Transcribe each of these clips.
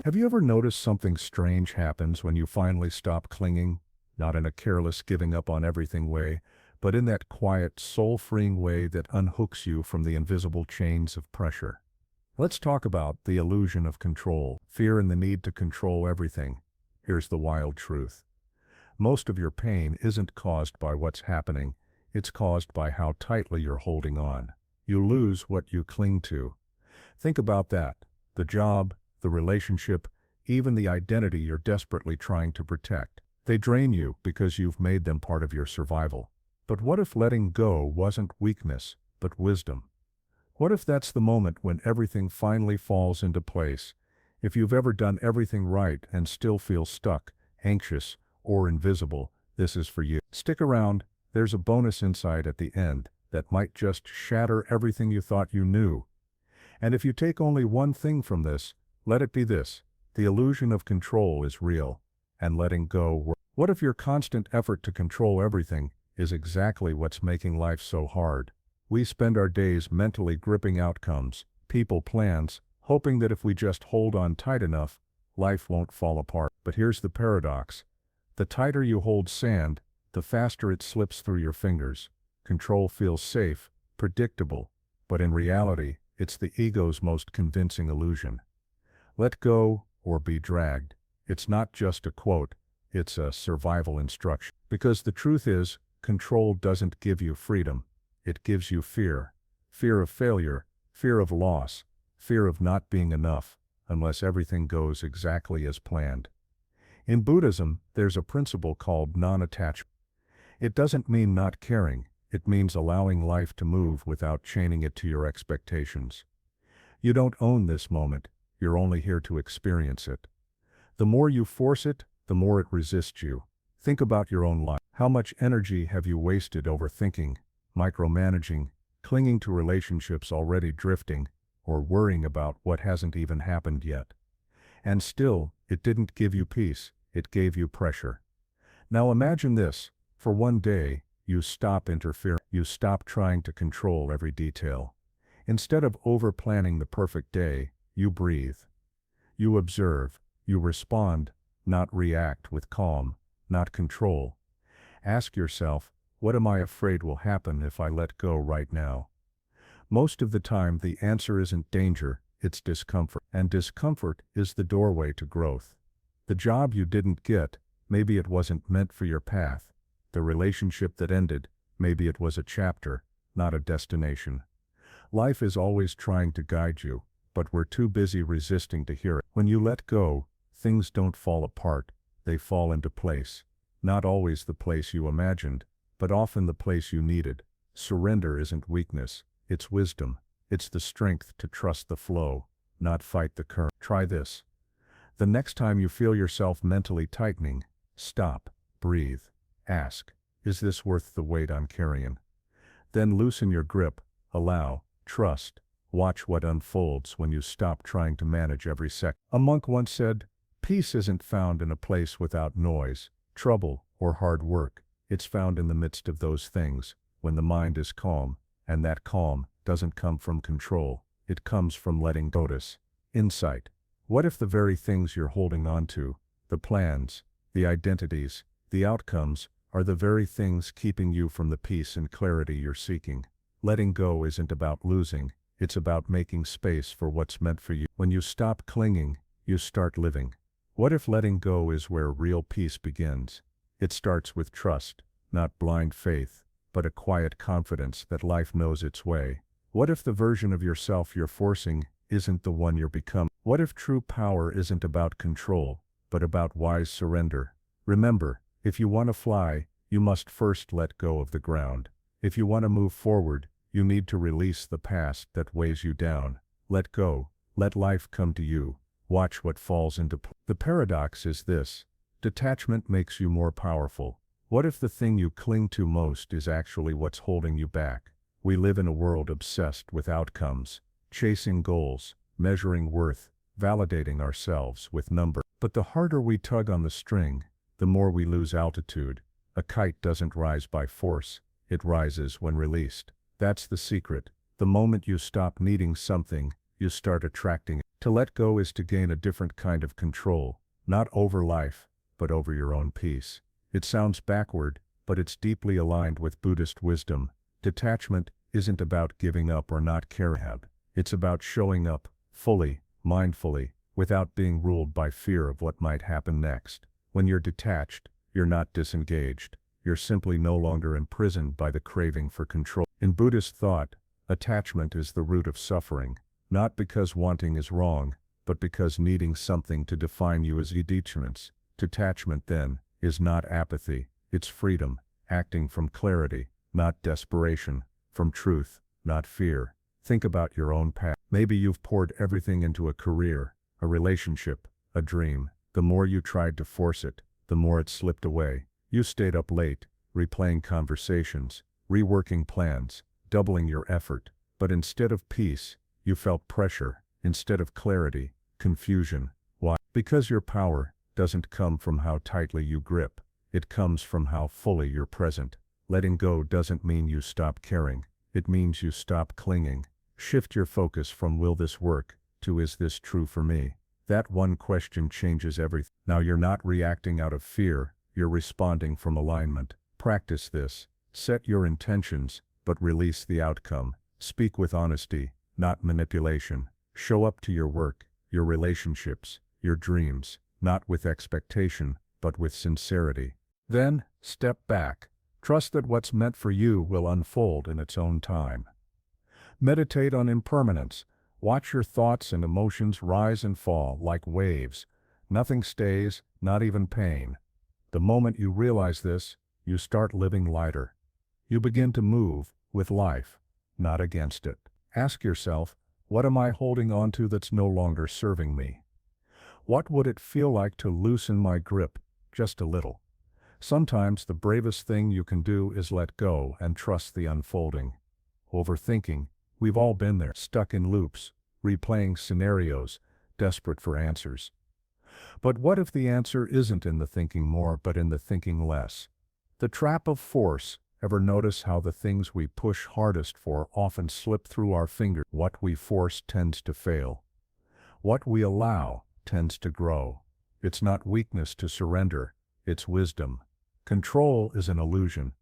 Have you ever noticed something strange happens when you finally stop clinging? Not in a careless giving up on everything way, but in that quiet, soul-freeing way that unhooks you from the invisible chains of pressure. Let's talk about the illusion of control, fear and the need to control everything. Here's the wild truth. Most of your pain isn't caused by what's happening, it's caused by how tightly you're holding on. You lose what you cling to. Think about that. The job, the relationship, even the identity you're desperately trying to protect. They drain you because you've made them part of your survival. But what if letting go wasn't weakness, but wisdom? What if that's the moment when everything finally falls into place? If you've ever done everything right and still feel stuck, anxious, or invisible, this is for you. Stick around, there's a bonus insight at the end that might just shatter everything you thought you knew. And if you take only one thing from this, let it be this: the illusion of control is real, and letting go works. What if your constant effort to control everything is exactly what's making life so hard? We spend our days mentally gripping outcomes, people, plans, hoping that if we just hold on tight enough, life won't fall apart. But here's the paradox. The tighter you hold sand, the faster it slips through your fingers. Control feels safe, predictable, but in reality, it's the ego's most convincing illusion. Let go or be dragged. It's not just a quote, it's a survival instruction. Because the truth is, control doesn't give you freedom. It gives you fear. Fear of failure, fear of loss, fear of not being enough, unless everything goes exactly as planned. In Buddhism, there's a principle called non-attachment. It doesn't mean not caring, it means allowing life to move without chaining it to your expectations. You don't own this moment, you're only here to experience it. The more you force it, the more it resists you. Think about your own life. How much energy have you wasted overthinking, micromanaging, clinging to relationships already drifting, or worrying about what hasn't even happened yet? And still, it didn't give you peace, it gave you pressure. Now imagine this: for one day, you stop interfering, you stop trying to control every detail. Instead of over-planning the perfect day, you breathe. You observe, you respond, not react, with calm, not control. Ask yourself, what am I afraid will happen if I let go right now? Most of the time the answer isn't danger, it's discomfort. And discomfort is the doorway to growth. The job you didn't get, maybe it wasn't meant for your path. The relationship that ended, maybe it was a chapter, not a destination. Life is always trying to guide you, but we're too busy resisting to hear it. When you let go, things don't fall apart, they fall into place. Not always the place you imagined, but often the place you needed. Surrender isn't weakness, it's wisdom. It's the strength to trust the flow, not fight the current. Try this. The next time you feel yourself mentally tightening, stop, breathe, ask, is this worth the weight I'm carrying? Then loosen your grip, allow, trust, watch what unfolds when you stop trying to manage every second. A monk once said, peace isn't found in a place without noise, trouble, or hard work. It's found in the midst of those things, when the mind is calm, and that calm doesn't come from control, it comes from letting go. Notice, insight. What if the very things you're holding on to, the plans, the identities, the outcomes, are the very things keeping you from the peace and clarity you're seeking? Letting go isn't about losing, it's about making space for what's meant for you. When you stop clinging, you start living. What if letting go is where real peace begins? It starts with trust, not blind faith, but a quiet confidence that life knows its way. What if the version of yourself you're forcing isn't the one you're becoming? What if true power isn't about control, but about wise surrender? Remember, if you want to fly, you must first let go of the ground. If you want to move forward, you need to release the past that weighs you down. Let go, let life come to you, watch what falls into place. The paradox is this: detachment makes you more powerful. What if the thing you cling to most is actually what's holding you back? We live in a world obsessed with outcomes, chasing goals, measuring worth, validating ourselves with numbers. But the harder we tug on the string, the more we lose altitude. A kite doesn't rise by force, it rises when released. That's the secret. The moment you stop needing something, you start attracting it. To let go is to gain a different kind of control, not over life, but over your own peace. It sounds backward, but it's deeply aligned with Buddhist wisdom. Detachment isn't about giving up or not caring. It's about showing up, fully, mindfully, without being ruled by fear of what might happen next. When you're detached, you're not disengaged. You're simply no longer imprisoned by the craving for control. In Buddhist thought, attachment is the root of suffering, not because wanting is wrong, but because needing something to define you is detachment. Detachment, then, is not apathy, it's freedom, acting from clarity, not desperation, from truth, not fear. Think about your own path. Maybe you've poured everything into a career, a relationship, a dream. The more you tried to force it, the more it slipped away. You stayed up late, replaying conversations, reworking plans, doubling your effort. But instead of peace, you felt pressure. Instead of clarity, confusion. Why? Because your power doesn't come from how tightly you grip. It comes from how fully you're present. Letting go doesn't mean you stop caring. It means you stop clinging. Shift your focus from "will this work" to "is this true for me?" That one question changes everything. Now you're not reacting out of fear, you're responding from alignment. Practice this. Set your intentions, but release the outcome. Speak with honesty, not manipulation. Show up to your work, your relationships, your dreams, not with expectation, but with sincerity. Then, step back. Trust that what's meant for you will unfold in its own time. Meditate on impermanence. Watch your thoughts and emotions rise and fall like waves. Nothing stays, not even pain. The moment you realize this, you start living lighter. You begin to move with life, not against it. Ask yourself, what am I holding on to that's no longer serving me? What would it feel like to loosen my grip, just a little? Sometimes the bravest thing you can do is let go and trust the unfolding. Overthinking, we've all been there, stuck in loops, replaying scenarios, desperate for answers. But what if the answer isn't in the thinking more but in the thinking less? The trap of force. Ever notice how the things we push hardest for often slip through our fingers? What we force tends to fail. What we allow tends to grow. It's not weakness to surrender, it's wisdom. Control is an illusion.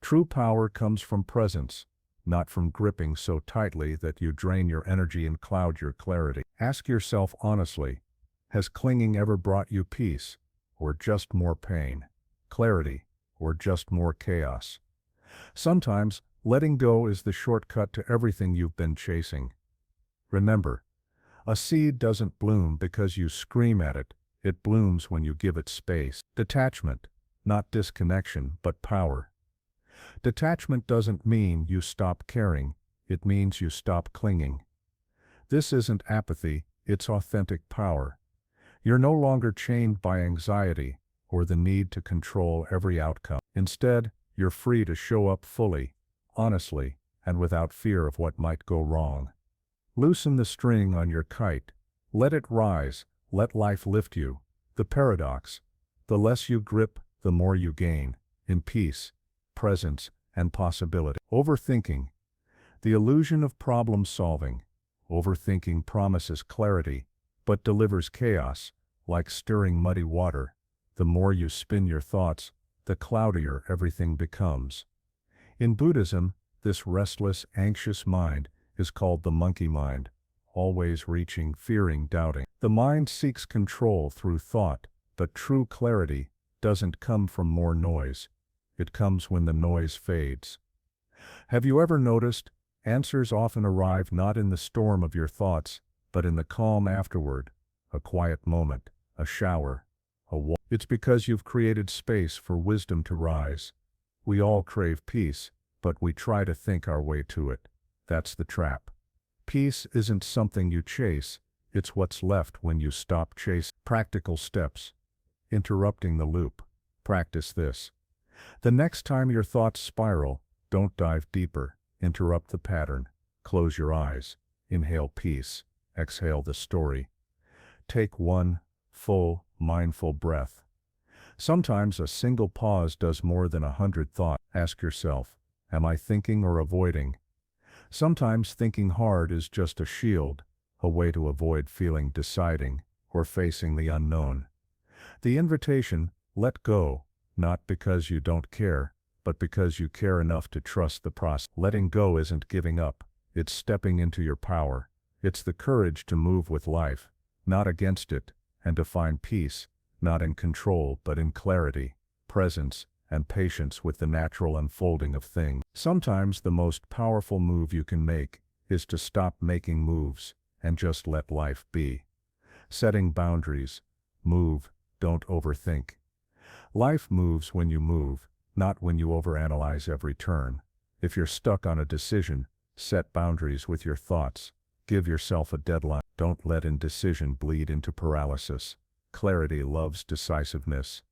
True power comes from presence, not from gripping so tightly that you drain your energy and cloud your clarity. Ask yourself honestly, has clinging ever brought you peace, or just more pain, clarity, or just more chaos? Sometimes, letting go is the shortcut to everything you've been chasing. Remember, a seed doesn't bloom because you scream at it, it blooms when you give it space. Detachment, not disconnection, but power. Detachment doesn't mean you stop caring, it means you stop clinging. This isn't apathy, it's authentic power. You're no longer chained by anxiety or the need to control every outcome. Instead, you're free to show up fully, honestly, and without fear of what might go wrong. Loosen the string on your kite. Let it rise, let life lift you. The paradox: the less you grip, the more you gain, in peace, presence, and possibility. Overthinking. The illusion of problem solving. Overthinking promises clarity, but delivers chaos, like stirring muddy water. The more you spin your thoughts, the cloudier everything becomes. In Buddhism, this restless, anxious mind is called the monkey mind, always reaching, fearing, doubting. The mind seeks control through thought, but true clarity doesn't come from more noise. It comes when the noise fades. Have you ever noticed, answers often arrive not in the storm of your thoughts, but in the calm afterward, a quiet moment, a shower, a walk. It's because you've created space for wisdom to rise. We all crave peace, but we try to think our way to it. That's the trap. Peace isn't something you chase, it's what's left when you stop chasing. Practical steps. Interrupting the loop. Practice this. The next time your thoughts spiral, don't dive deeper. Interrupt the pattern. Close your eyes. Inhale peace. Exhale the story. Take one full, mindful breath. Sometimes a single pause does more than 100 thoughts. Ask yourself, am I thinking or avoiding? Sometimes thinking hard is just a shield, a way to avoid feeling, deciding, or facing the unknown. The invitation, let go, not because you don't care, but because you care enough to trust the process. Letting go isn't giving up, it's stepping into your power. It's the courage to move with life, not against it, and to find peace, not in control but in clarity, presence, and patience with the natural unfolding of things. Sometimes the most powerful move you can make is to stop making moves and just let life be. Setting boundaries. Move, don't overthink. Life moves when you move, not when you overanalyze every turn. If you're stuck on a decision, set boundaries with your thoughts. Give yourself a deadline. Don't let indecision bleed into paralysis. Clarity loves decisiveness.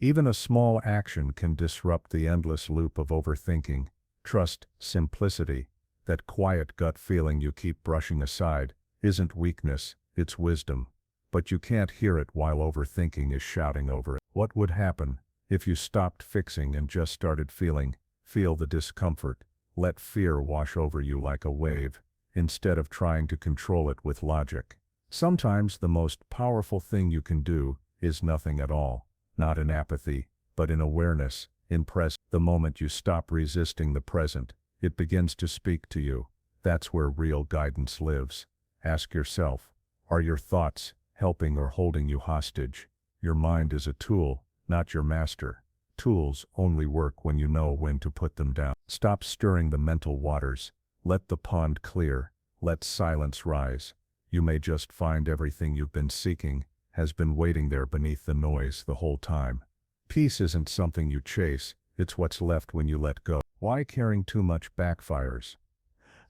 Even a small action can disrupt the endless loop of overthinking. Trust simplicity. That quiet gut feeling you keep brushing aside isn't weakness, it's wisdom. But you can't hear it while overthinking is shouting over it. What would happen if you stopped fixing and just started feeling? Feel the discomfort. Let fear wash over you like a wave, instead of trying to control it with logic. Sometimes the most powerful thing you can do is nothing at all, not in apathy, but in awareness, in presence. The moment you stop resisting the present, it begins to speak to you. That's where real guidance lives. Ask yourself, are your thoughts helping or holding you hostage? Your mind is a tool, not your master. Tools only work when you know when to put them down. Stop stirring the mental waters. Let the pond clear. Let silence rise. You may just find everything you've been seeking has been waiting there beneath the noise the whole time. Peace isn't something you chase, it's what's left when you let go. Why caring too much backfires?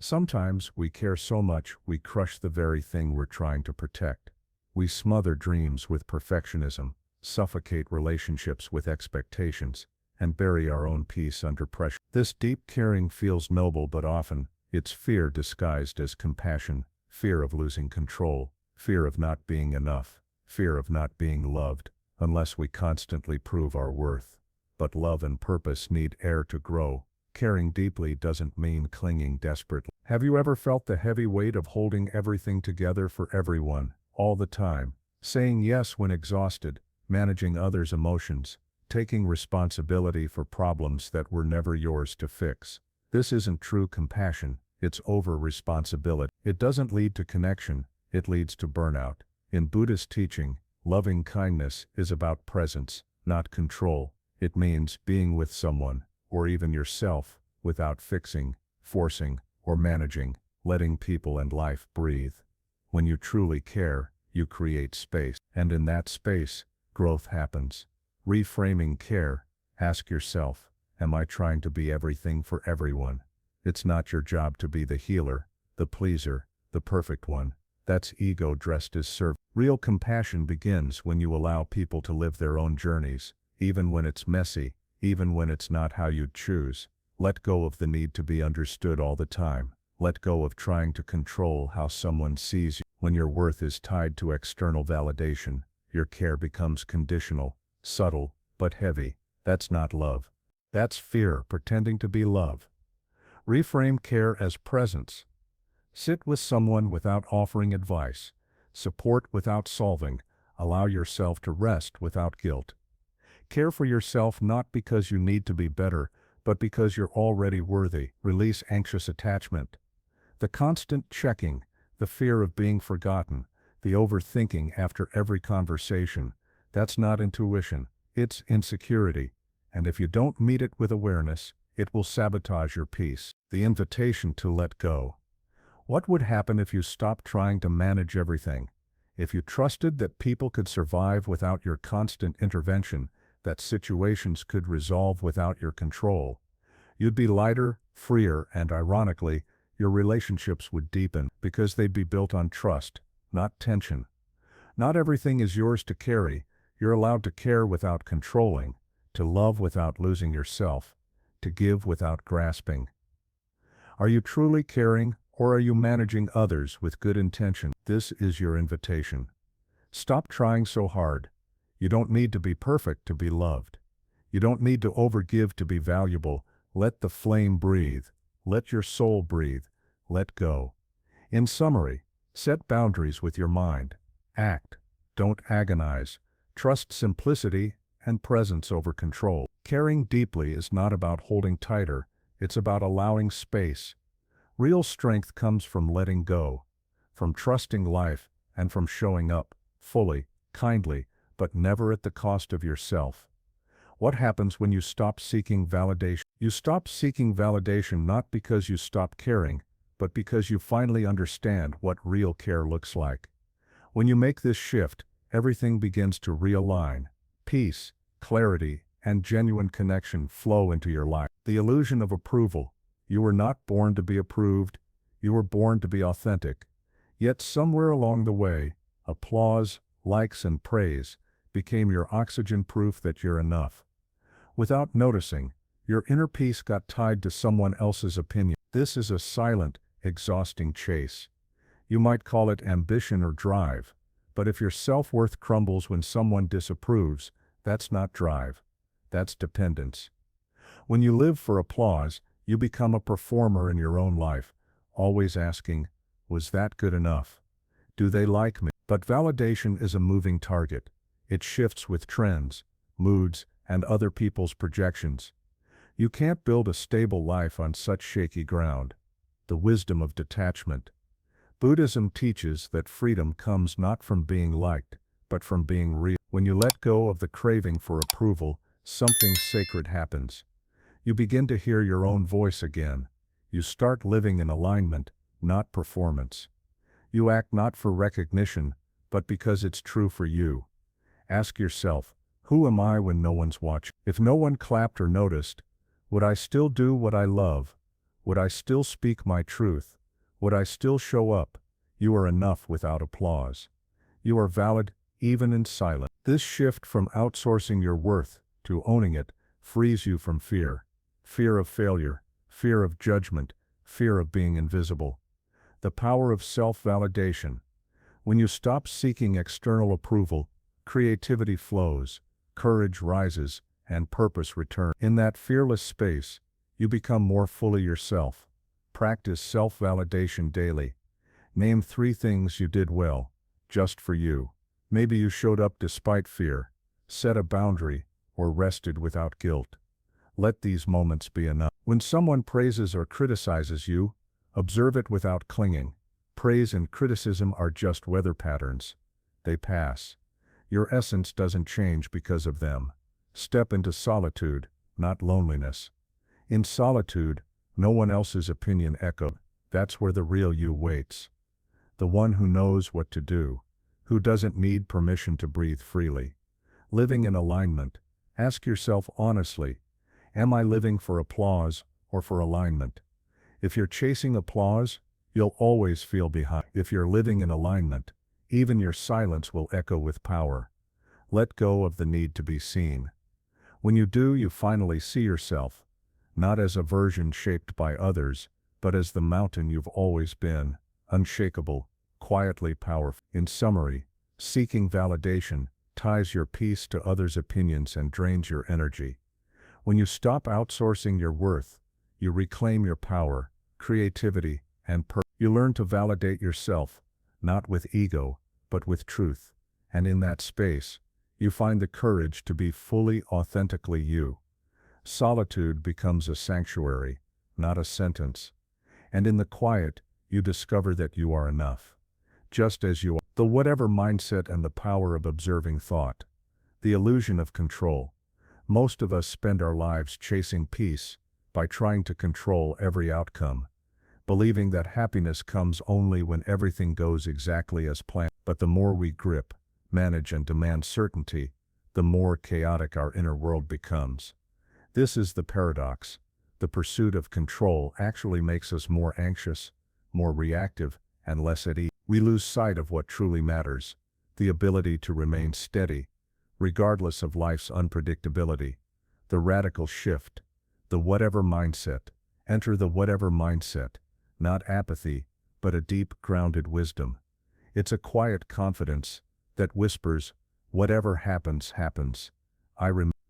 Sometimes we care so much we crush the very thing we're trying to protect. We smother dreams with perfectionism, suffocate relationships with expectations, and bury our own peace under pressure. This deep caring feels noble, but often it's fear disguised as compassion, fear of losing control, fear of not being enough, fear of not being loved, unless we constantly prove our worth. But love and purpose need air to grow. Caring deeply doesn't mean clinging desperately. Have you ever felt the heavy weight of holding everything together for everyone, all the time? Saying yes when exhausted, managing others' emotions, taking responsibility for problems that were never yours to fix. This isn't true compassion, it's over-responsibility. It doesn't lead to connection, it leads to burnout. In Buddhist teaching, loving kindness is about presence, not control. It means being with someone, or even yourself, without fixing, forcing, or managing, letting people and life breathe. When you truly care, you create space, and in that space, growth happens. Reframing care, ask yourself, am I trying to be everything for everyone? It's not your job to be the healer, the pleaser, the perfect one. That's ego dressed as servant. Real compassion begins when you allow people to live their own journeys, even when it's messy, even when it's not how you'd choose. Let go of the need to be understood all the time. Let go of trying to control how someone sees you. When your worth is tied to external validation, your care becomes conditional, subtle, but heavy. That's not love. That's fear pretending to be love. Reframe care as presence. Sit with someone without offering advice. Support without solving. Allow yourself to rest without guilt. Care for yourself not because you need to be better, but because you're already worthy. Release anxious attachment. The constant checking, the fear of being forgotten, the overthinking after every conversation, that's not intuition, it's insecurity. And if you don't meet it with awareness, it will sabotage your peace. The invitation to let go. What would happen if you stopped trying to manage everything? If you trusted that people could survive without your constant intervention, that situations could resolve without your control? You'd be lighter, freer, and ironically, your relationships would deepen because they'd be built on trust, not tension. Not everything is yours to carry. You're allowed to care without controlling, to love without losing yourself, to give without grasping. Are you truly caring, or are you managing others with good intention? This is your invitation. Stop trying so hard. You don't need to be perfect to be loved. You don't need to overgive to be valuable. Let the flame breathe. Let your soul breathe. Let go. In summary, Set boundaries with your mind. Act. Don't agonize. Trust simplicity and presence over control. Caring deeply is not about holding tighter, it's about allowing space. Real strength comes from letting go, from trusting life, and from showing up, fully, kindly, but never at the cost of yourself. What happens when you stop seeking validation? You stop seeking validation not because you stop caring, but because you finally understand what real care looks like. When you make this shift, everything begins to realign. Peace, clarity, and genuine connection flow into your life. The illusion of approval. You were not born to be approved, you were born to be authentic. Yet somewhere along the way, applause, likes, and praise became your oxygen proof that you're enough. Without noticing, your inner peace got tied to someone else's opinion. This is a silent, exhausting chase. You might call it ambition or drive, but if your self-worth crumbles when someone disapproves, that's not drive. That's dependence. When you live for applause, you become a performer in your own life, always asking, was that good enough? Do they like me? But validation is a moving target. It shifts with trends, moods, and other people's projections. You can't build a stable life on such shaky ground. The wisdom of detachment. Buddhism teaches that freedom comes not from being liked, but from being real. When you let go of the craving for approval, something sacred happens. You begin to hear your own voice again. You start living in alignment, not performance. You act not for recognition, but because it's true for you. Ask yourself, who am I when no one's watching? If no one clapped or noticed, would I still do what I love? Would I still speak my truth? Would I still show up? You are enough without applause. You are valid, even in silence. This shift from outsourcing your worth to owning it frees you from fear. Fear of failure, fear of judgment, fear of being invisible. The power of self-validation. When you stop seeking external approval, creativity flows, courage rises, and purpose returns. In that fearless space, you become more fully yourself. Practice self-validation daily. Name 3 things you did well, just for you. Maybe you showed up despite fear, set a boundary, or rested without guilt. Let these moments be enough. When someone praises or criticizes you, observe it without clinging. Praise and criticism are just weather patterns. They pass. Your essence doesn't change because of them. Step into solitude, not loneliness. In solitude, no one else's opinion echoes. That's where the real you waits. The one who knows what to do, who doesn't need permission to breathe freely. Living in alignment. Ask yourself honestly, am I living for applause or for alignment? If you're chasing applause, you'll always feel behind. If you're living in alignment, even your silence will echo with power. Let go of the need to be seen. When you do, you finally see yourself, not as a version shaped by others, but as the mountain you've always been, unshakable, quietly powerful. In summary, seeking validation ties your peace to others' opinions and drains your energy. When you stop outsourcing your worth, you reclaim your power, creativity, and purpose. You learn to validate yourself, not with ego, but with truth. And in that space, you find the courage to be fully, authentically you. Solitude becomes a sanctuary, not a sentence. And in the quiet, you discover that you are enough. Just as you are. The whatever mindset and the power of observing thought. The illusion of control. Most of us spend our lives chasing peace, by trying to control every outcome, believing that happiness comes only when everything goes exactly as planned. But the more we grip, manage, and demand certainty, the more chaotic our inner world becomes. This is the paradox. The pursuit of control actually makes us more anxious, more reactive, and less at ease. We lose sight of what truly matters, the ability to remain steady, regardless of life's unpredictability. The radical shift. The whatever mindset. Enter the whatever mindset, not apathy, but a deep, grounded wisdom. It's a quiet confidence that whispers, whatever happens, happens.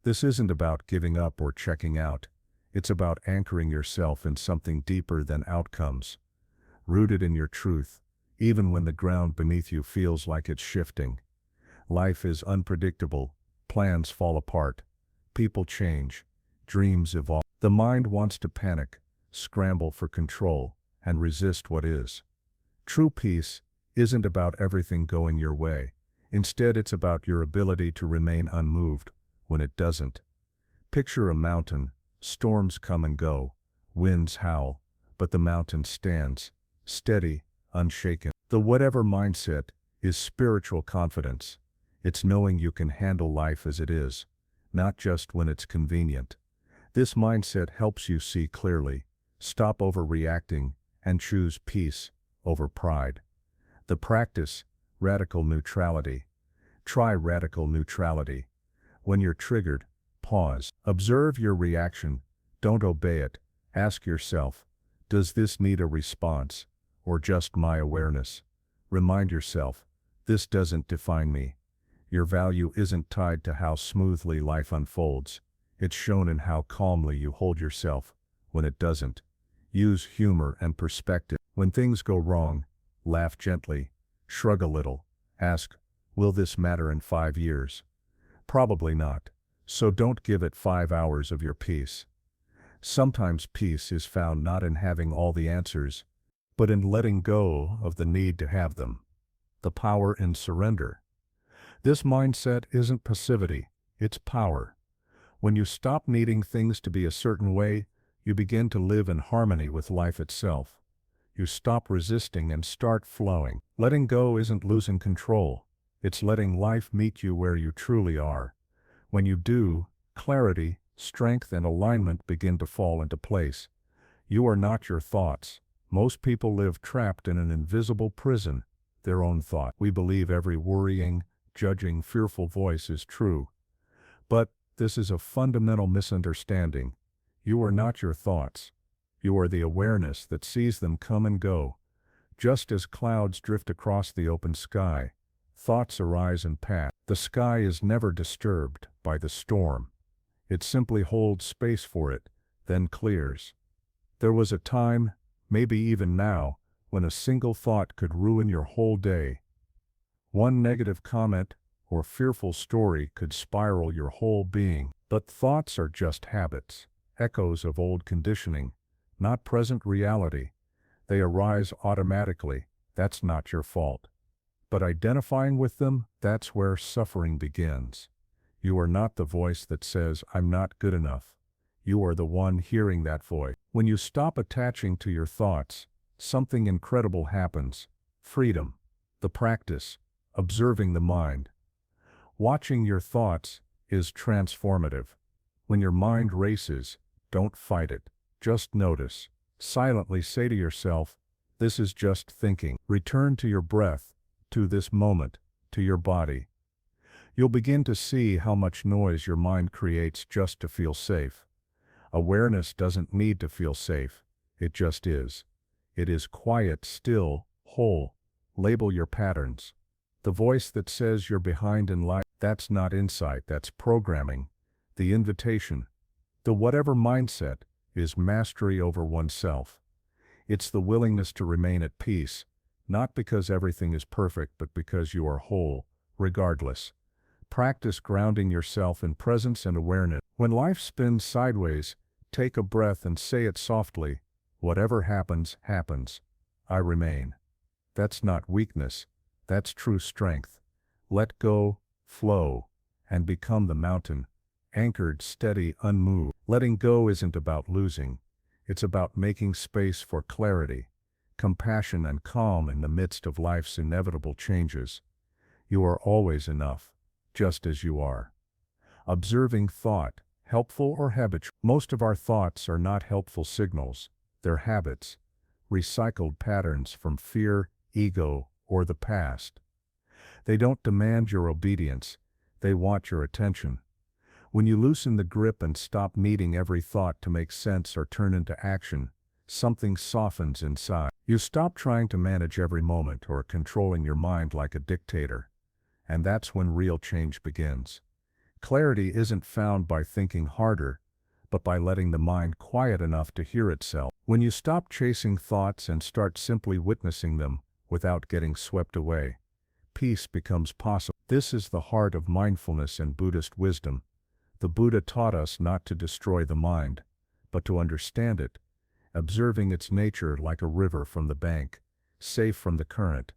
This isn't about giving up or checking out. It's about anchoring yourself in something deeper than outcomes. Rooted in your truth, even when the ground beneath you feels like it's shifting. Life is unpredictable, plans fall apart, people change, dreams evolve. The mind wants to panic, scramble for control, and resist what is. True peace isn't about everything going your way. Instead, it's about your ability to remain unmoved when it doesn't. Picture a mountain. Storms come and go, winds howl, but the mountain stands, steady, unshaken. The whatever mindset is spiritual confidence. It's knowing you can handle life as it is, not just when it's convenient. This mindset helps you see clearly, stop overreacting, and choose peace over pride. The practice, radical neutrality. Try radical neutrality. When you're triggered, pause. Observe your reaction. Don't obey it. Ask yourself, does this need a response, or just my awareness? Remind yourself, this doesn't define me. Your value isn't tied to how smoothly life unfolds. It's shown in how calmly you hold yourself when it doesn't. Use humor and perspective. When things go wrong, laugh gently, shrug a little, ask, will this matter in 5 years? Probably not. So don't give it 5 hours of your peace. Sometimes peace is found not in having all the answers, but in letting go of the need to have them. The power in surrender. This mindset isn't passivity, it's power. When you stop needing things to be a certain way, you begin to live in harmony with life itself. You stop resisting and start flowing. Letting go isn't losing control, it's letting life meet you where you truly are. When you do, clarity, strength, and alignment begin to fall into place. You are not your thoughts. Most people live trapped in an invisible prison, their own thought. We believe every worrying, judging, fearful voice is true. But this is a fundamental misunderstanding. You are not your thoughts. You are the awareness that sees them come and go. Just as clouds drift across the open sky, thoughts arise and pass. The sky is never disturbed by the storm. It simply holds space for it, then clears. There was a time, maybe even now, when a single thought could ruin your whole day. One negative comment or fearful story could spiral your whole being. But thoughts are just habits, echoes of old conditioning, not present reality. They arise automatically. That's not your fault. But identifying with them, that's where suffering begins. You are not the voice that says, I'm not good enough. You are the one hearing that voice. When you stop attaching to your thoughts, something incredible happens. Freedom. The practice. Observing the mind. Watching your thoughts is transformative. When your mind races, don't fight it. Just notice. Silently say to yourself, this is just thinking. Return to your breath, to this moment, to your body. You'll begin to see how much noise your mind creates just to feel safe. Awareness doesn't need to feel safe. It just is. It is quiet, still, whole. Label your patterns. The voice that says you're behind in life, that's not insight, that's programming. The invitation, the whatever mindset, is mastery over oneself. It's the willingness to remain at peace, not because everything is perfect, but because you are whole, regardless. Practice grounding yourself in presence and awareness. When life spins sideways, take a breath and say it softly, whatever happens, happens. I remain. That's not weakness, that's true strength. Let go, flow, and become the mountain, anchored, steady, unmoved. Letting go isn't about losing, it's about making space for clarity, compassion, and calm in the midst of life's inevitable changes. You are always enough, just as you are. Observing thought, helpful or habitual. Most of our thoughts are not helpful signals, they're habits, recycled patterns from fear, ego, or the past. They don't demand your obedience, they want your attention. When you loosen the grip and stop needing every thought to make sense or turn into action, something softens inside. You stop trying to manage every moment or controlling your mind like a dictator. And that's when real change begins. Clarity isn't found by thinking harder, but by letting the mind quiet enough to hear itself. When you stop chasing thoughts and start simply witnessing them, without getting swept away. Peace becomes possible. This is the heart of mindfulness and Buddhist wisdom. The Buddha taught us not to destroy the mind, but to understand it, observing its nature like a river from the bank, safe from the current.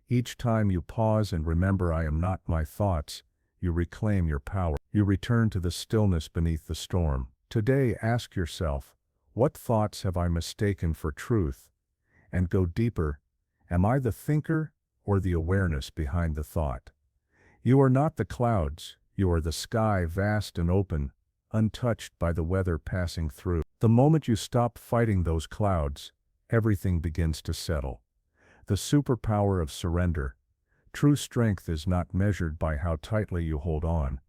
Each time you pause and remember I am not my thoughts, you reclaim your power. You return to the stillness beneath the storm. Today ask yourself, what thoughts have I mistaken for truth? And go deeper, am I the thinker or the awareness behind the thought? You are not the clouds, you are the sky, vast and open, untouched by the weather passing through. The moment you stop fighting those clouds, everything begins to settle. The superpower of surrender. True strength is not measured by how tightly you hold on,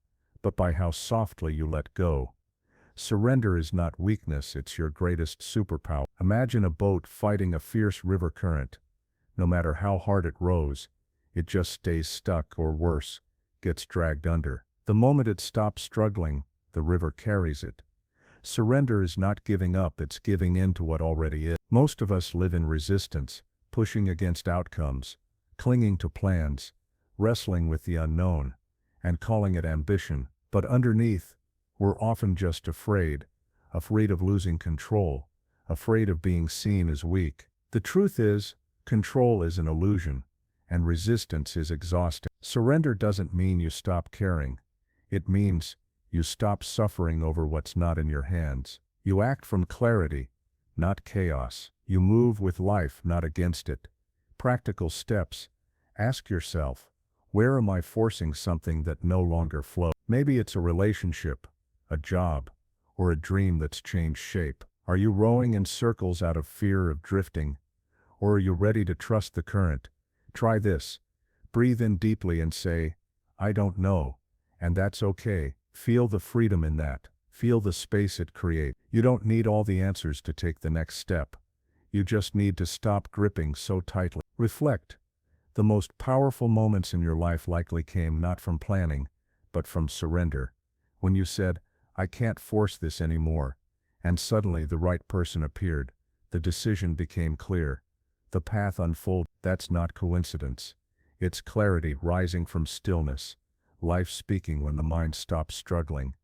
but by how softly you let go. Surrender is not weakness, it's your greatest superpower. Imagine a boat fighting a fierce river current. No matter how hard it rows, it just stays stuck, or worse, gets dragged under. The moment it stops struggling, the river carries it. Surrender is not giving up, it's giving in to what already is. Most of us live in resistance, pushing against outcomes, clinging to plans, wrestling with the unknown, and calling it ambition. But underneath, we're often just afraid of losing control, afraid of being seen as weak. The truth is, control is an illusion, and resistance is exhausting. Surrender doesn't mean you stop caring. It means you stop suffering over what's not in your hands. You act from clarity, not chaos. You move with life, not against it. Practical steps. Ask yourself, where am I forcing something that no longer flows? Maybe it's a relationship, a job, or a dream that's changed shape. Are you rowing in circles out of fear of drifting? Or are you ready to trust the current? Try this. Breathe in deeply and say, I don't know, and that's okay. Feel the freedom in that. Feel the space it creates. You don't need all the answers to take the next step. You just need to stop gripping so tightly. Reflect. The most powerful moments in your life likely came not from planning, but from surrender. When you said, I can't force this anymore, and suddenly the right person appeared, the decision became clear, the path unfolded. That's not coincidence. It's clarity rising from stillness, life speaking when the mind stops struggling.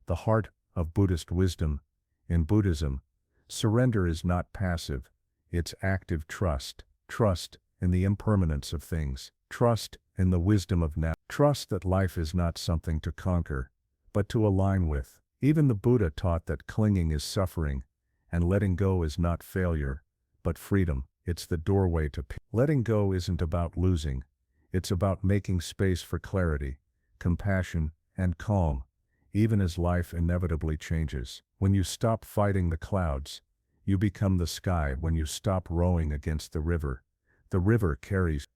The heart of Buddhist wisdom. In Buddhism, surrender is not passive, it's active trust. Trust in the impermanence of things. Trust in the wisdom of now. Trust that life is not something to conquer, but to align with. Even the Buddha taught that clinging is suffering, and letting go is not failure, but freedom. It's the doorway to peace. Letting go isn't about losing, it's about making space for clarity, compassion, and calm, even as life inevitably changes. When you stop fighting the clouds, you become the sky. When you stop rowing against the river carries.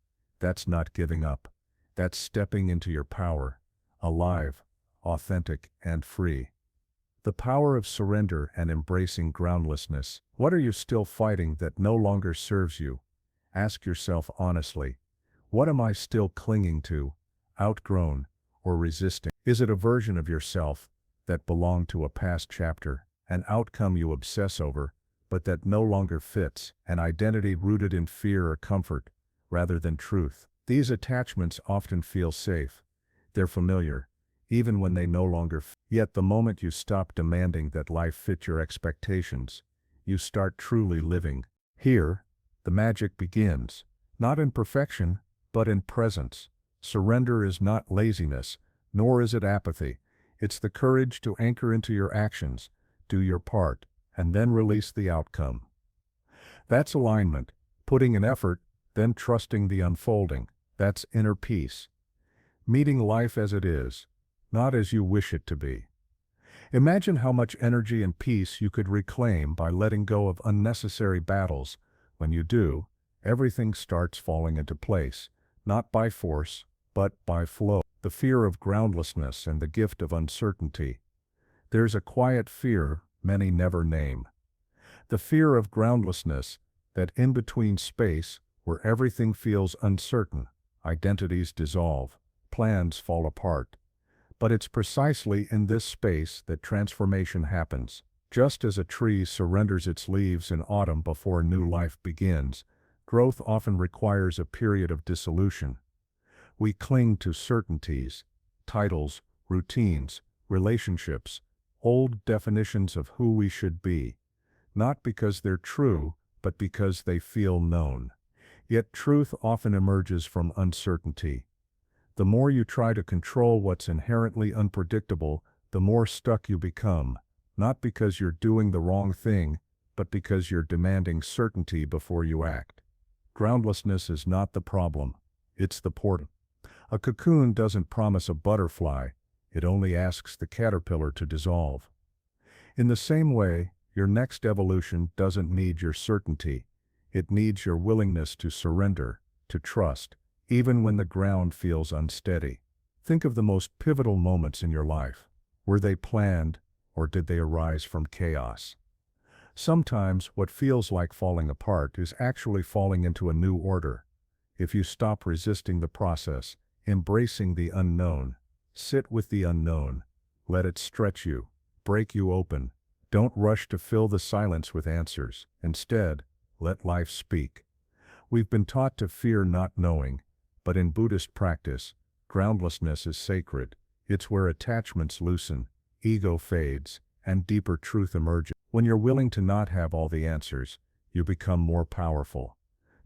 That's not giving up. That's stepping into your power, alive, authentic, and free. The power of surrender and embracing groundlessness. What are you still fighting that no longer serves you? Ask yourself honestly, what am I still clinging to, outgrown, or resisting? Is it a version of yourself that belonged to a past chapter, an outcome you obsess over, but that no longer fits, an identity rooted in fear or comfort, rather than truth? These attachments often feel safe. They're familiar, even when they no longer fit. Yet the moment you stop demanding that life fit your expectations, you start truly living. Here, the magic begins, not in perfection, but in presence. Surrender is not laziness, nor is it apathy. It's the courage to anchor into your actions, do your part, and then release the outcome. That's alignment, putting in effort, then trusting the unfolding. That's inner peace. Meeting life as it is, not as you wish it to be. Imagine how much energy and peace you could reclaim by letting go of unnecessary battles. When you do, everything starts falling into place, not by force, but by flow. The fear of groundlessness and the gift of uncertainty. There's a quiet fear many never name. The fear of groundlessness, that in-between space where everything feels uncertain, identities dissolve, plans fall apart. But it's precisely in this space that transformation happens. Just as a tree surrenders its leaves in autumn before new life begins, Growth often requires a period of dissolution. We cling to certainties, titles, routines, relationships, old definitions of who we should be, not because they're true, but because they feel known. Yet truth often emerges from uncertainty. The more you try to control what's inherently unpredictable, the more stuck you become, not because you're doing the wrong thing, but because you're demanding certainty before you act. Groundlessness is not the problem, it's the portal. A cocoon doesn't promise a butterfly, it only asks the caterpillar to dissolve. In the same way, your next evolution doesn't need your certainty, it needs your willingness to surrender, to trust, even when the ground feels unsteady. Think of the most pivotal moments in your life. Were they planned, or did they arise from chaos? Sometimes what feels like falling apart is actually falling into a new order. If you stop resisting the process, embracing the unknown, sit with the unknown, let it stretch you, break you open. Don't rush to fill the silence with answers. Instead, let life speak. We've been taught to fear not knowing, but in Buddhist practice, groundlessness is sacred. It's where attachments loosen, ego fades, and deeper truth emerges. When you're willing to not have all the answers, you become more powerful.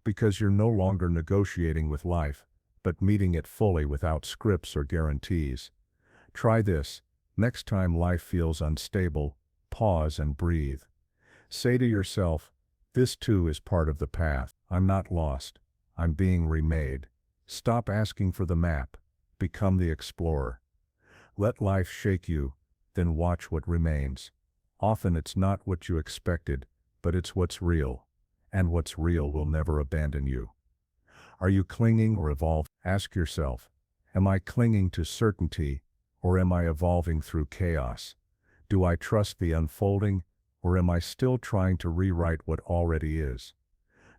Because you're no longer negotiating with life, but meeting it fully without scripts or guarantees. Try this. Next time life feels unstable, pause and breathe. Say to yourself, this too is part of the path. I'm not lost. I'm being remade. Stop asking for the map. Become the explorer. Let life shake you, then watch what remains. Often it's not what you expected, but it's what's real. And what's real will never abandon you. Are you clinging or evolving? Ask yourself, am I clinging to certainty, or am I evolving through chaos? Do I trust the unfolding, or am I still trying to rewrite what already is?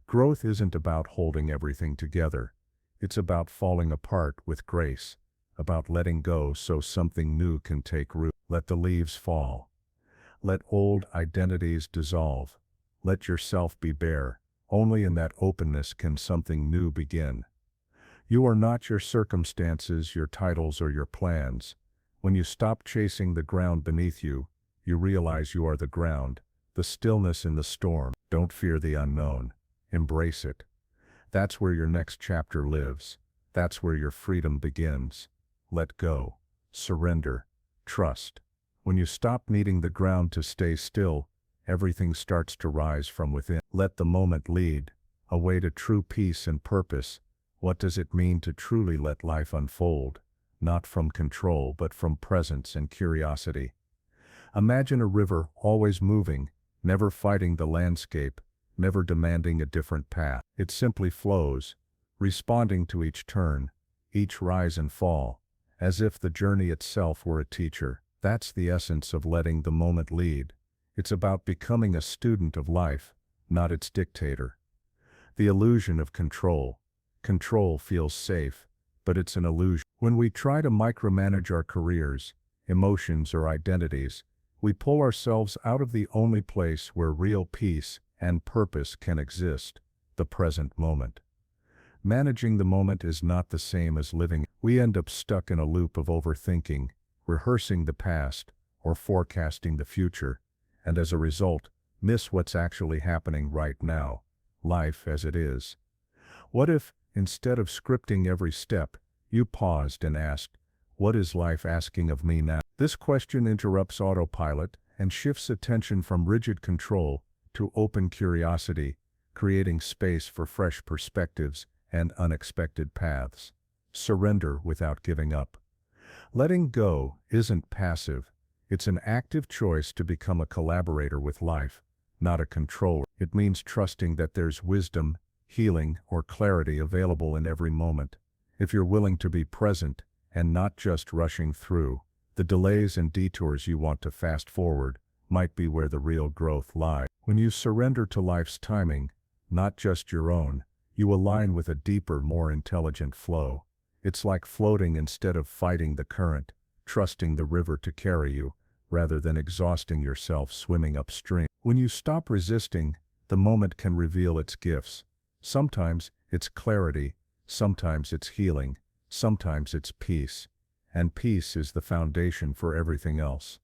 Growth isn't about holding everything together. It's about falling apart with grace, about letting go so something new can take root. Let the leaves fall. Let old identities dissolve. Let yourself be bare. Only in that openness can something new begin. You are not your circumstances, your titles, or your plans. When you stop chasing the ground beneath you, you realize you are the ground, the stillness in the storm. Don't fear the unknown. Embrace it. That's where your next chapter lives. That's where your freedom begins. Let go. Surrender. Trust. When you stop needing the ground to stay still, everything starts to rise from within. Let the moment lead, a way to true peace and purpose. What does it mean to truly let life unfold? Not from control, but from presence and curiosity. Imagine a river always moving, never fighting the landscape, never demanding a different path. It simply flows, responding to each turn, each rise and fall, as if the journey itself were a teacher. That's the essence of letting the moment lead. It's about becoming a student of life, not its dictator. The illusion of control. Control feels safe, but it's an illusion. When we try to micromanage our careers, emotions, or identities, we pull ourselves out of the only place where real peace and purpose can exist, the present moment. Managing the moment is not the same as living. We end up stuck in a loop of overthinking, rehearsing the past, or forecasting the future, and as a result, miss what's actually happening right now, life as it is. What if, instead of scripting every step, you paused and asked, what is life asking of me now? This question interrupts autopilot and shifts attention from rigid control to open curiosity, creating space for fresh perspectives and unexpected paths. Surrender without giving up. Letting go isn't passive. It's an active choice to become a collaborator with life, not a controller. It means trusting that there's wisdom, healing, or clarity available in every moment. If you're willing to be present and not just rushing through, the delays and detours you want to fast forward might be where the real growth lies. When you surrender to life's timing, not just your own, you align with a deeper, more intelligent flow. It's like floating instead of fighting the current, trusting the river to carry you, rather than exhausting yourself swimming upstream. When you stop resisting, the moment can reveal its gifts. Sometimes it's clarity, sometimes it's healing, sometimes it's peace. And peace is the foundation for everything else.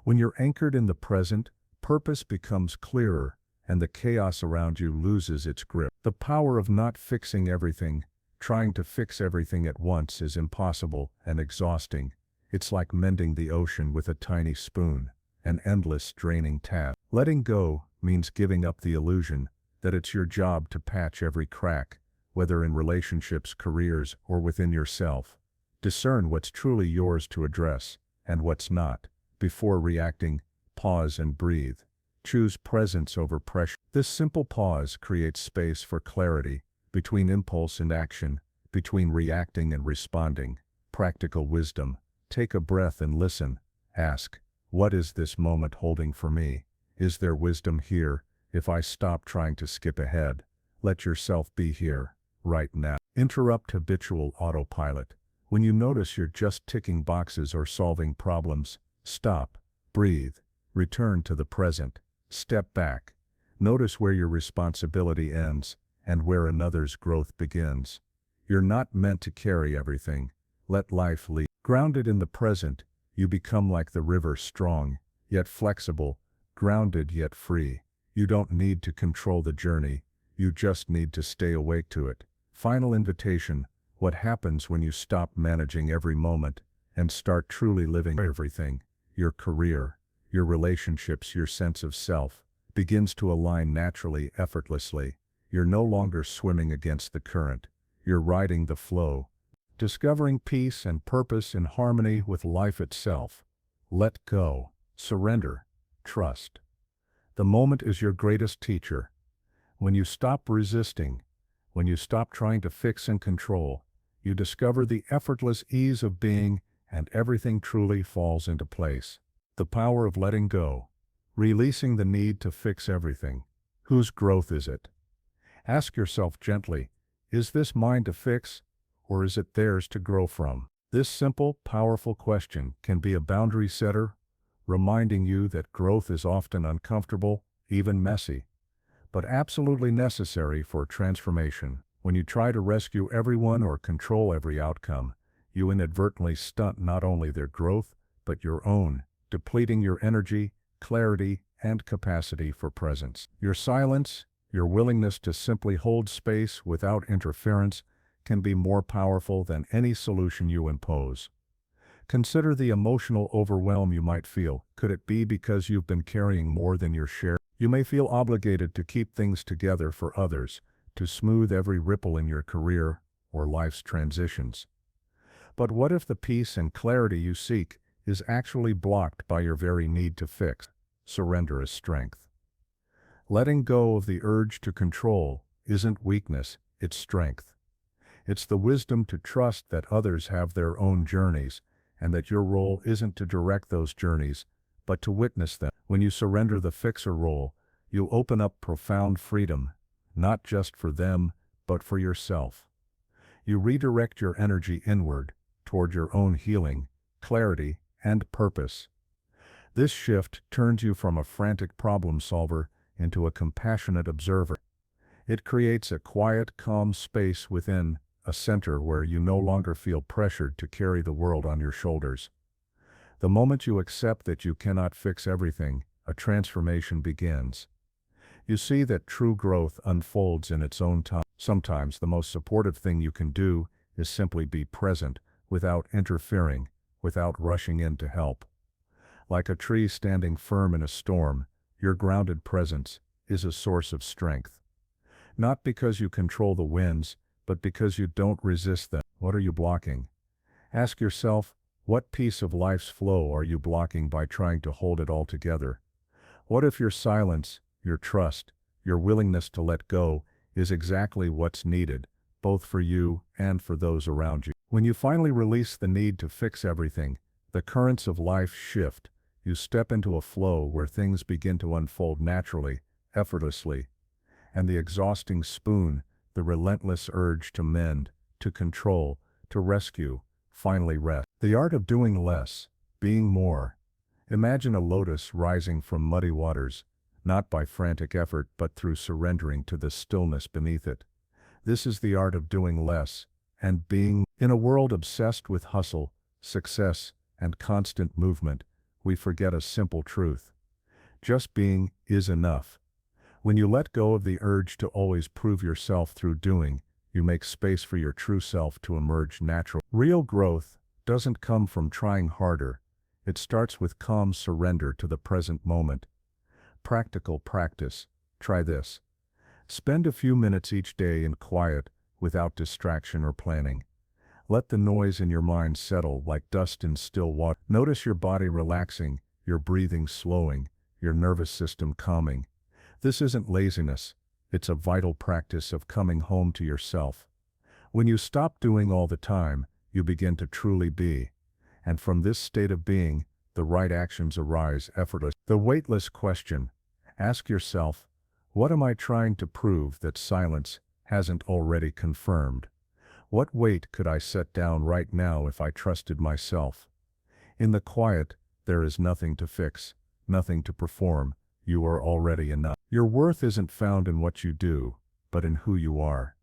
When you're anchored in the present, purpose becomes clearer, and the chaos around you loses its grip. The power of not fixing everything, trying to fix everything at once is impossible and exhausting. It's like mending the ocean with a tiny spoon, an endless draining task. Letting go means giving up the illusion that it's your job to patch every crack, whether in relationships, careers, or within yourself. Discern what's truly yours to address, and what's not. Before reacting, pause and breathe. Choose presence over pressure. This simple pause creates space for clarity, between impulse and action, between reacting and responding. Practical wisdom. Take a breath and listen. Ask, what is this moment holding for me? Is there wisdom here? If I stop trying to skip ahead, let yourself be here, right now. Interrupt habitual autopilot. When you notice you're just ticking boxes or solving problems, stop, breathe, return to the present, step back. Notice where your responsibility ends and where another's growth begins. You're not meant to carry everything. Let life lead. Grounded in the present, you become like the river, strong, yet flexible, grounded yet free. You don't need to control the journey, you just need to stay awake to it. Final invitation: what happens when you stop managing every moment and start truly living everything? Your career, your relationships, your sense of self begins to align naturally, effortlessly. You're no longer swimming against the current, you're riding the flow, discovering peace and purpose in harmony with life itself. Let go, surrender, trust. The moment is your greatest teacher. When you stop resisting, when you stop trying to fix and control, you discover the effortless ease of being, and everything truly falls into place. The power of letting go, releasing the need to fix everything. Whose growth is it? Ask yourself gently, is this mine to fix, or is it theirs to grow from? This simple, powerful question can be a boundary setter, reminding you that growth is often uncomfortable, even messy, but absolutely necessary for transformation. When you try to rescue everyone or control every outcome, you inadvertently stunt not only their growth, but your own, depleting your energy, clarity, and capacity for presence. Your silence, your willingness to simply hold space without interference, can be more powerful than any solution you impose. Consider the emotional overwhelm you might feel. Could it be because you've been carrying more than your share? You may feel obligated to keep things together for others, to smooth every ripple in your career or life's transitions. But what if the peace and clarity you seek is actually blocked by your very need to fix? Surrender is strength. Letting go of the urge to control isn't weakness, it's strength. It's the wisdom to trust that others have their own journeys, and that your role isn't to direct those journeys, but to witness them. When you surrender the fixer role, you open up profound freedom, not just for them, but for yourself. You redirect your energy inward, toward your own healing, clarity, and purpose. This shift turns you from a frantic problem solver into a compassionate observer. It creates a quiet, calm space within, a center where you no longer feel pressured to carry the world on your shoulders. The moment you accept that you cannot fix everything, a transformation begins. You see that true growth unfolds in its own time. Sometimes the most supportive thing you can do is simply be present, without interfering, without rushing in to help. Like a tree standing firm in a storm, your grounded presence is a source of strength. Not because you control the winds, but because you don't resist them. What are you blocking? Ask yourself, what piece of life's flow are you blocking by trying to hold it all together? What if your silence, your trust, your willingness to let go is exactly what's needed, both for you and for those around you? When you finally release the need to fix everything, the currents of life shift. You step into a flow where things begin to unfold naturally, effortlessly, and the exhausting spoon, the relentless urge to mend, to control, to rescue, finally rest. The art of doing less, being more. Imagine a lotus rising from muddy waters, not by frantic effort but through surrendering to the stillness beneath it. This is the art of doing less and being. In a world obsessed with hustle, success, and constant movement, we forget a simple truth. Just being is enough. When you let go of the urge to always prove yourself through doing, you make space for your true self to emerge naturally. Real growth doesn't come from trying harder. It starts with calm surrender to the present moment. Practical practice. Try this. Spend a few minutes each day in quiet, without distraction or planning. Let the noise in your mind settle like dust in still water. Notice your body relaxing, your breathing slowing, your nervous system calming. This isn't laziness. It's a vital practice of coming home to yourself. When you stop doing all the time, you begin to truly be. And from this state of being, the right actions arise effortlessly. The weightless question. Ask yourself, what am I trying to prove that silence hasn't already confirmed? What weight could I set down right now if I trusted myself? In the quiet, there is nothing to fix, nothing to perform. You are already enough. Your worth isn't found in what you do, but in who you are.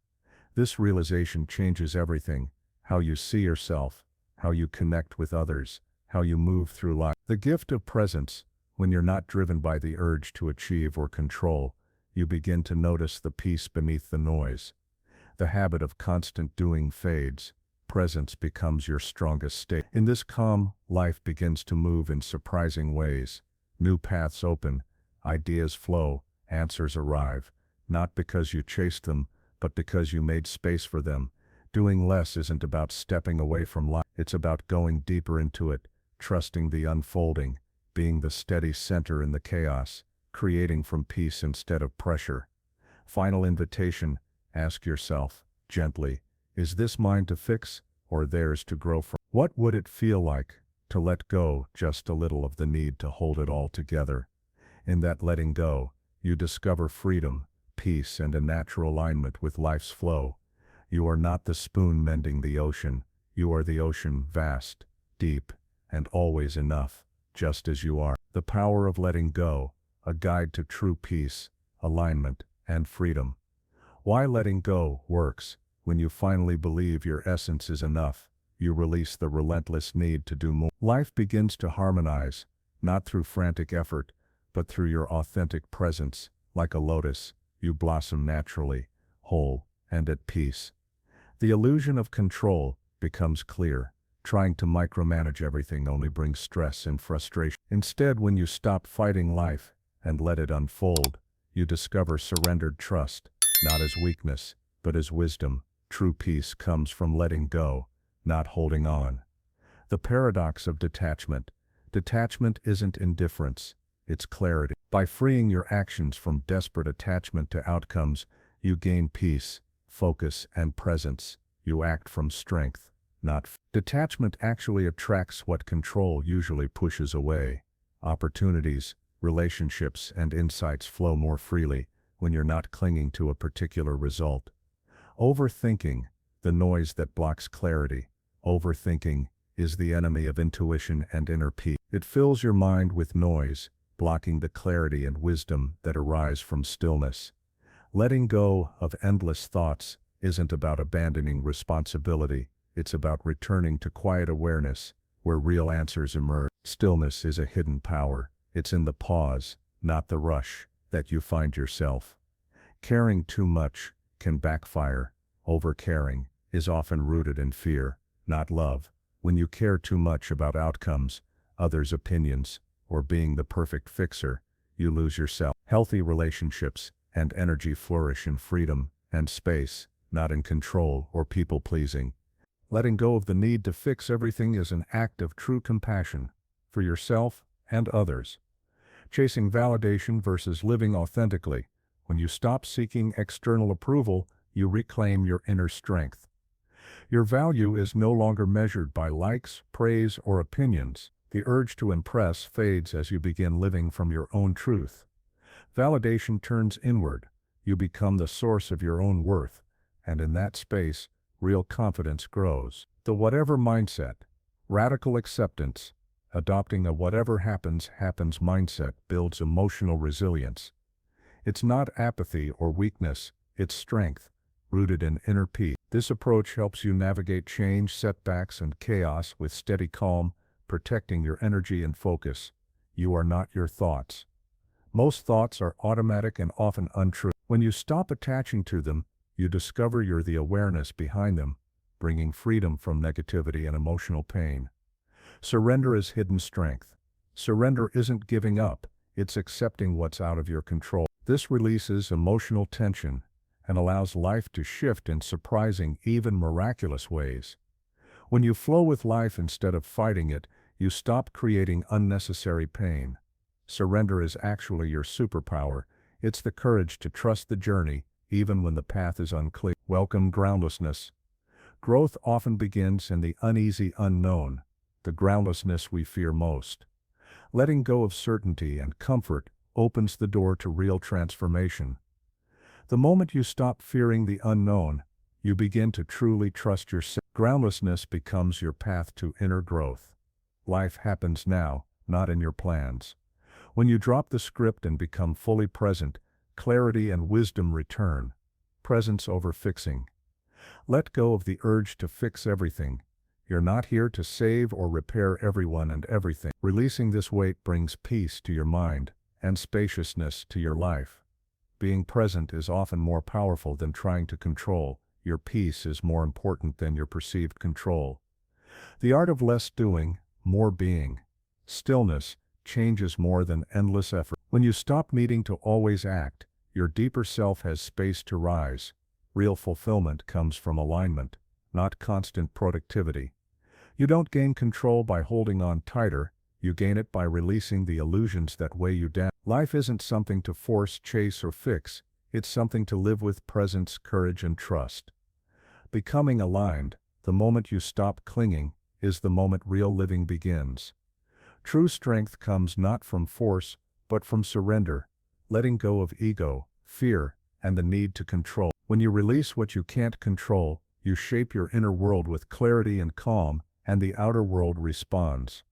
This realization changes everything: how you see yourself, how you connect with others, how you move through life. The gift of presence. When you're not driven by the urge to achieve or control, you begin to notice the peace beneath the noise. The habit of constant doing fades. Presence becomes your strongest state. In this calm, life begins to move in surprising ways. New paths open, ideas flow, answers arrive, not because you chased them, but because you made space for them. Doing less isn't about stepping away from life. It's about going deeper into it, trusting the unfolding, being the steady center in the chaos, creating from peace instead of pressure. Final invitation. Ask yourself, gently, is this mine to fix, or theirs to grow from? What would it feel like to let go just a little of the need to hold it all together? In that letting go, you discover freedom, peace, and a natural alignment with life's flow. You are not the spoon mending the ocean. You are the ocean, vast, deep, and always enough, just as you are. The power of letting go, a guide to true peace, alignment, and freedom. Why letting go works. When you finally believe your essence is enough, you release the relentless need to do more. Life begins to harmonize, not through frantic effort, but through your authentic presence. Like a lotus, you blossom naturally, whole, and at peace. The illusion of control becomes clear. Trying to micromanage everything only brings stress and frustration. Instead, when you stop fighting life and let it unfold, you discover surrendered trust, not as weakness, but as wisdom. True peace comes from letting go, not holding on. The paradox of detachment. Detachment isn't indifference, it's clarity. By freeing your actions from desperate attachment to outcomes, you gain peace, focus, and presence. You act from strength, not fear. Detachment actually attracts what control usually pushes away. Opportunities, relationships, and insights flow more freely when you're not clinging to a particular result. Overthinking, the noise that blocks clarity. Overthinking is the enemy of intuition and inner peace. It fills your mind with noise, blocking the clarity and wisdom that arise from stillness. Letting go of endless thoughts isn't about abandoning responsibility. It's about returning to quiet awareness, where real answers emerge. Stillness is a hidden power. It's in the pause, not the rush, that you find yourself. Caring too much can backfire. Overcaring is often rooted in fear, not love. When you care too much about outcomes, others' opinions, or being the perfect fixer, you lose yourself. Healthy relationships and energy flourish in freedom and space, not in control or people-pleasing. Letting go of the need to fix everything is an act of true compassion for yourself and others. Chasing validation versus living authentically. When you stop seeking external approval, you reclaim your inner strength. Your value is no longer measured by likes, praise, or opinions. The urge to impress fades as you begin living from your own truth. Validation turns inward. You become the source of your own worth, and in that space, real confidence grows. The whatever mindset. Radical acceptance. Adopting a whatever happens, happens mindset builds emotional resilience. It's not apathy or weakness, it's strength, rooted in inner peace. This approach helps you navigate change, setbacks, and chaos with steady calm, protecting your energy and focus. You are not your thoughts. Most thoughts are automatic and often untrue. When you stop attaching to them, you discover you're the awareness behind them, bringing freedom from negativity and emotional pain. Surrender is hidden strength. Surrender isn't giving up, it's accepting what's out of your control. This releases emotional tension and allows life to shift in surprising, even miraculous ways. When you flow with life instead of fighting it, you stop creating unnecessary pain. Surrender is actually your superpower. It's the courage to trust the journey, even when the path is unclear. Welcome groundlessness. Growth often begins in the uneasy unknown, the groundlessness we fear most. Letting go of certainty and comfort opens the door to real transformation. The moment you stop fearing the unknown, you begin to truly trust yourself. Groundlessness becomes your path to inner growth. Life happens now, not in your plans. When you drop the script and become fully present, clarity and wisdom return. Presence over fixing. Let go of the urge to fix everything. You're not here to save or repair everyone and everything. Releasing this weight brings peace to your mind and spaciousness to your life. Being present is often more powerful than trying to control. Your peace is more important than your perceived control. The art of less doing, more being. Stillness changes more than endless effort. When you stop needing to always act, your deeper self has space to rise. Real fulfillment comes from alignment, not constant productivity. You don't gain control by holding on tighter, you gain it by releasing the illusions that weigh you down. Life isn't something to force, chase, or fix. It's something to live with presence, courage, and trust. Becoming aligned, the moment you stop clinging, is the moment real living begins. True strength comes not from force, but from surrender, letting go of ego, fear, and the need to control. When you release what you can't control, you shape your inner world with clarity and calm, and the outer world responds.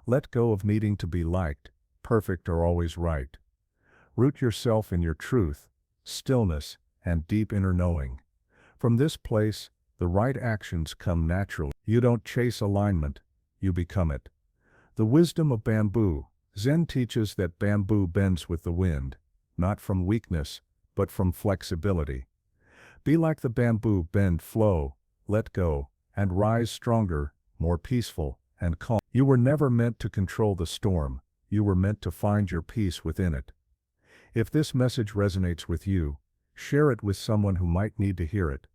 Let go of needing to be liked, perfect, or always right. Root yourself in your truth, stillness, and deep inner knowing. From this place, the right actions come naturally. You don't chase alignment, you become it. The wisdom of bamboo. Zen teaches that bamboo bends with the wind, not from weakness, but from flexibility. Be like the bamboo, bend, flow, let go, and rise stronger, more peaceful, and calm. You were never meant to control the storm, you were meant to find your peace within it. If this message resonates with you, share it with someone who might need to hear it.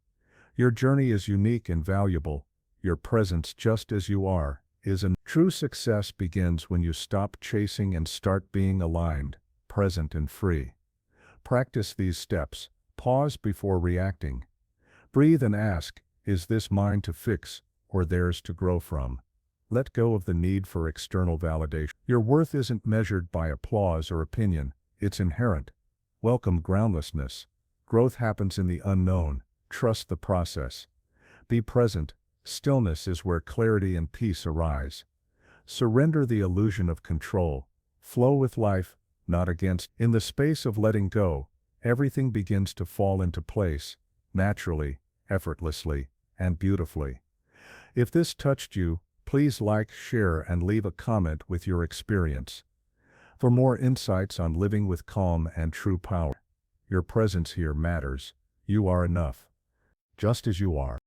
Your journey is unique and valuable. Your presence, just as you are, is enough. True success begins when you stop chasing and start being aligned, present, and free. Practice these steps. Pause before reacting. Breathe and ask, is this mine to fix, or theirs to grow from? Let go of the need for external validation. Your worth isn't measured by applause or opinion, it's inherent. Welcome groundlessness. Growth happens in the unknown. Trust the process. Be present. Stillness is where clarity and peace arise. Surrender the illusion of control. Flow with life, not against. In the space of letting go, everything begins to fall into place, naturally, effortlessly, and beautifully. If this touched you, please like, share, and leave a comment with your experience. For more insights on living with calm and true power, your presence here matters. You are enough, just as you are.